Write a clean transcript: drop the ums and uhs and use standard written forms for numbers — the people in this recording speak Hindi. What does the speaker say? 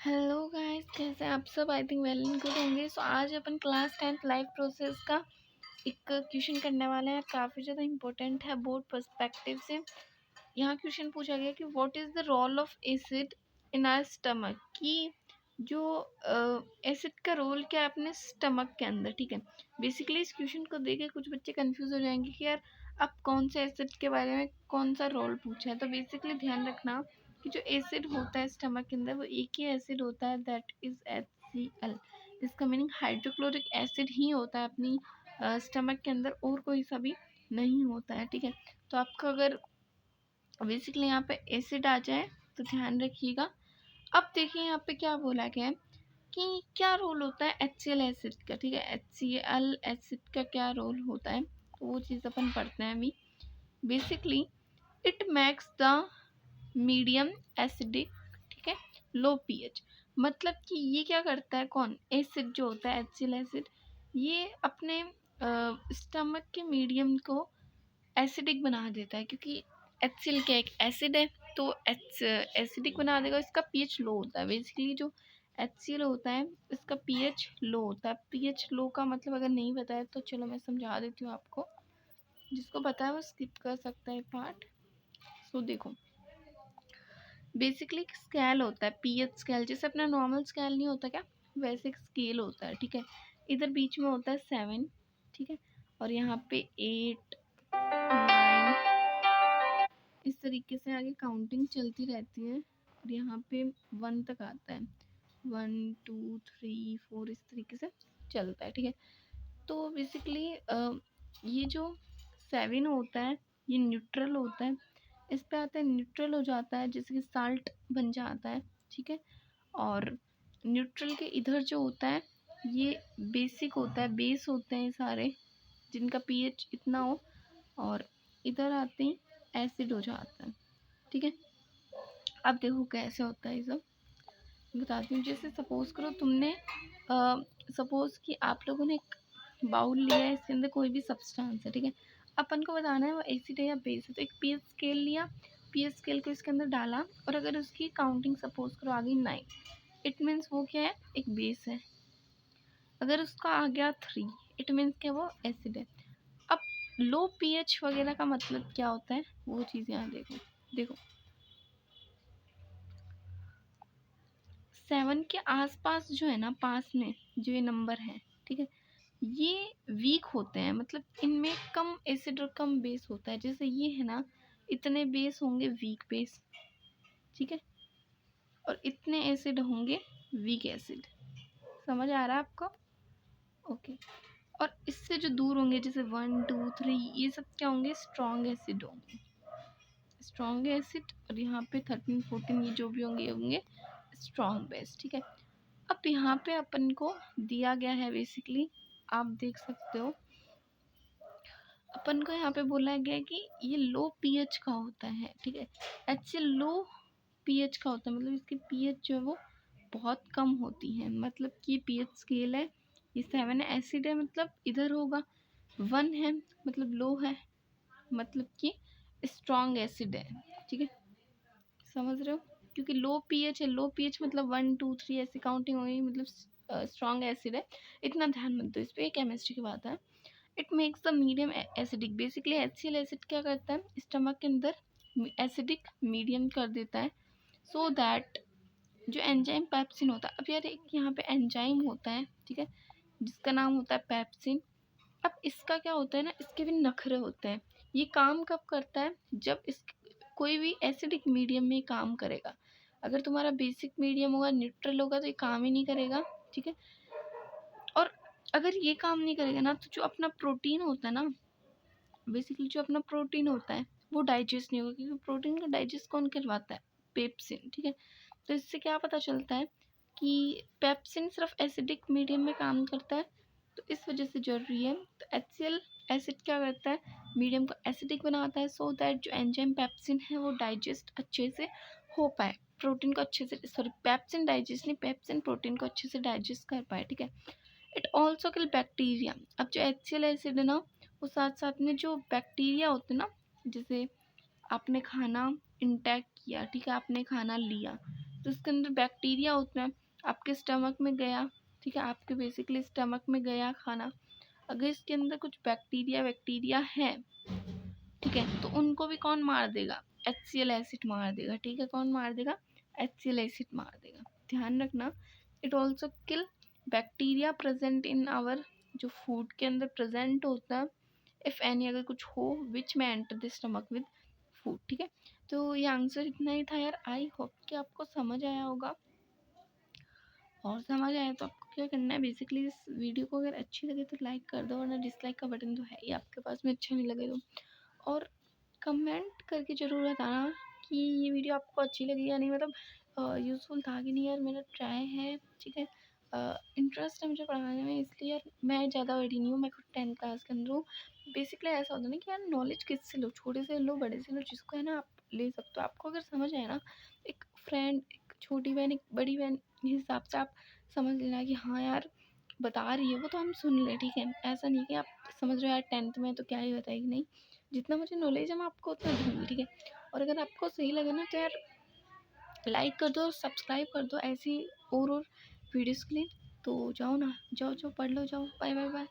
हेलो गाइस, कैसे हैं आप सब। I think well and good होंगे। सो आज अपन क्लास 10th लाइफ प्रोसेस का एक क्वेश्चन करने वाले हैं। काफ़ी ज़्यादा इंपॉर्टेंट है बोर्ड पर्सपेक्टिव से। यहाँ क्वेश्चन पूछा गया कि what is the role of acid in our stomach, कि जो एसिड का रोल क्या है अपने स्टमक के अंदर। ठीक है, बेसिकली इस क्वेश्चन को देख के कुछ बच्चे कंफ्यूज हो जाएंगे कि यार अब कौन से एसिड के बारे में कौन सा रोल पूछा है। तो बेसिकली ध्यान रखना कि जो एसिड होता है स्टमक के अंदर वो एक ही एसिड होता है, दैट इज HCl। इसका मीनिंग हाइड्रोक्लोरिक एसिड ही होता है अपनी स्टमक के अंदर, और कोई सा भी नहीं होता है। ठीक है, तो आपका अगर बेसिकली यहाँ पे एसिड आ जाए तो ध्यान रखिएगा। अब देखिए यहाँ पे क्या बोला गया है कि क्या रोल होता है HCl एसिड का। ठीक है, HCl एसिड का क्या रोल होता है, तो वो चीज़ अपन पढ़ते हैं अभी। Basically it makes the medium acidic, ठीक है, लो पीएच। मतलब कि ये क्या करता है, कौन एसिड जो होता है HCl एसिड, ये अपने स्टमक के मीडियम को एसिडिक बना देता है, क्योंकि HCl क्या एक एसिड है, तो एसिडिक बना देगा। इसका पीएच लो होता है। बेसिकली जो HCl होता है इसका पीएच लो होता है। पीएच लो का मतलब अगर नहीं पता है तो चलो मैं समझा देती हूँ आपको, जिसको पता है वो स्किप कर सकता है पार्ट। सो देखो, बेसिकली स्केल होता है पीएच स्केल, जैसे अपना नॉर्मल स्केल नहीं होता क्या, वैसे एक स्केल होता है। ठीक है, इधर बीच में होता है 7, ठीक है, और यहाँ पे 8, 9, इस तरीके से आगे काउंटिंग चलती रहती है, और यहाँ पे 1 तक आता है। 1 2 3 4 इस तरीके से चलता है। ठीक है, तो बेसिकली ये जो 7 होता है ये न्यूट्रल होता है। इस पे आता है न्यूट्रल हो जाता है, जैसे कि साल्ट बन जाता है। ठीक है, और न्यूट्रल के इधर जो होता है ये बेसिक होता है, बेस होते हैं सारे जिनका पीएच इतना हो, और इधर आते ही एसिड हो जाता है। ठीक है, अब देखो कैसे होता है ये सब बताती हूँ। जैसे सपोज करो तुमने सपोज कि आप लोगों ने एक बाउल लिया है, इसके अंदर कोई भी सब्सटेंस है। ठीक है, अपन को बताना है वो एसिड है या बेस है। तो एक पीएच स्केल लिया, पीएच स्केल को इसके अंदर डाला, और अगर उसकी काउंटिंग सपोज करो आ गई 9, इट मीन्स वो क्या है, एक बेस है। अगर उसका आ गया 3, इट मीन्स क्या, वो एसिड है। अब लो पीएच वगैरह का मतलब क्या होता है वो चीज़ यहाँ देखो। देखो 7 के आसपास जो है ना, पास में जो ये नंबर है, ठीक है, ये वीक होते हैं, मतलब इनमें कम एसिड और कम बेस होता है। जैसे ये है ना, इतने बेस होंगे वीक बेस, ठीक है, और इतने एसिड होंगे वीक एसिड। समझ आ रहा है आपको? ओके, और इससे जो दूर होंगे जैसे 1 2 3 ये सब क्या होंगे, स्ट्रॉन्ग एसिड होंगे, स्ट्रॉन्ग एसिड। और यहाँ पे 13 14 ये जो भी होंगे ये होंगे स्ट्रॉन्ग बेस। ठीक है, अब यहाँ पे अपन को दिया गया है, बेसिकली आप देख सकते हो अपन को यहाँ पे बोला गया है कि ये लो पीएच का होता है। ठीक है, HCl लो पीएच का होता है, मतलब इसकी पीएच जो है वो बहुत कम होती है। मतलब कि पीएच स्केल है, ये 7 है, एसिड है मतलब इधर होगा, 1 है मतलब लो है, मतलब कि स्ट्रॉन्ग एसिड है। ठीक है, समझ रहे हो? क्योंकि लो पीएच है, लो पीएच मतलब 1 2 3 ऐसी काउंटिंग होगी, मतलब स्ट्रॉन्ग एसिड है। इतना ध्यान मत दो इस पर, केमिस्ट्री की बात है। It makes the medium acidic. Basically HCl acid क्या करता है, स्टमक के अंदर एसिडिक मीडियम कर देता है, सो दैट जो एंजाइम पेप्सिन होता है। अब यार एक यहाँ पे एंजाइम होता है, ठीक है, जिसका नाम होता है पेप्सिन। अब इसका क्या होता है ना, इसके भी नखरे होते हैं। ये काम कब करता है, जब इस कोई भी एसिडिक मीडियम में काम करेगा। अगर तुम्हारा बेसिक मीडियम होगा, न्यूट्रल होगा, तो ये काम ही नहीं करेगा। ठीक है, और अगर ये काम नहीं करेगा ना, तो जो अपना प्रोटीन होता है ना, बेसिकली जो अपना प्रोटीन होता है वो डाइजेस्ट नहीं होगा, क्योंकि प्रोटीन का डाइजेस्ट कौन करवाता है, पेप्सिन। ठीक है, तो इससे क्या पता चलता है कि पेप्सिन सिर्फ एसिडिक मीडियम में काम करता है, तो इस वजह से जरूरी है। तो HCl एसिड क्या करता है, मीडियम को एसिडिक बनाता है, सो दैट जो एंजाइम पेप्सिन है वो डाइजेस्ट अच्छे से हो पाए, प्रोटीन को अच्छे से, सॉरी पेप्सिन डाइजेस्ट नहीं, पेप्सिन प्रोटीन को अच्छे से डाइजेस्ट कर पाए। ठीक है, इट ऑल्सो किल बैक्टीरिया। अब जो HCl एसिड है ना, वो साथ साथ में जो बैक्टीरिया होते हैं ना, जैसे आपने खाना इंटेक किया, ठीक है, आपने खाना लिया, तो इसके अंदर बैक्टीरिया होता है, आपके स्टमक में गया, ठीक है, आपके बेसिकली स्टमक में गया खाना, अगर इसके अंदर कुछ बैक्टीरिया है, ठीक है, तो उनको भी कौन मार देगा, HCl एसिड मार देगा, ठीक है, कौन मार देगा, HCl एसिड मार देगा। ध्यान रखना, it also kill bacteria present in our, जो फूड के अंदर प्रेजेंट होता है, इफ एनी, अगर कुछ हो, विच में enter the stomach with food, ठीक है। तो ये आंसर इतना ही था यार, आई होप कि आपको समझ आया होगा, और समझ आया तो आपको क्या करना है, बेसिकली इस वीडियो को अगर अच्छी लगे तो लाइक कर दो, वरना डिसलाइक का बटन तो है ही आपके पास में, अच्छा नहीं लगे तो, और कमेंट करके ज़रूर बताना कि ये वीडियो आपको अच्छी लगी या नहीं, मतलब यूज़फुल था कि नहीं यार, मेरा ट्राई है, ठीक है, इंटरेस्ट है मुझे पढ़ाने में, इसलिए यार मैं ज़्यादा बड़ी नहीं हूँ, मैं खुद 10th क्लास के अंदर हूँ। बेसिकली ऐसा होता है ना कि यार नॉलेज किससे लो, छोटे से लो, बड़े से लो, जिसको है ना आप ले सकते हो, आपको अगर समझ आए ना, एक फ्रेंड, एक छोटी बहन, एक बड़ी बहन हिसाब से आप समझ लेना कि हाँ यार बता रही है वो, तो हम सुन लें, ठीक है। ऐसा नहीं कि आप समझ रहे हो यार 10th में तो क्या ही बताएगी, नहीं, जितना मुझे नॉलेज है मैं आपको उतना दूँगी, ठीक है। और अगर आपको सही लगे ना तो यार लाइक कर दो, सब्सक्राइब कर दो ऐसी और वीडियोज़ के लिए। तो जाओ ना, जाओ जाओ पढ़ लो, जाओ, बाय बाय बाय।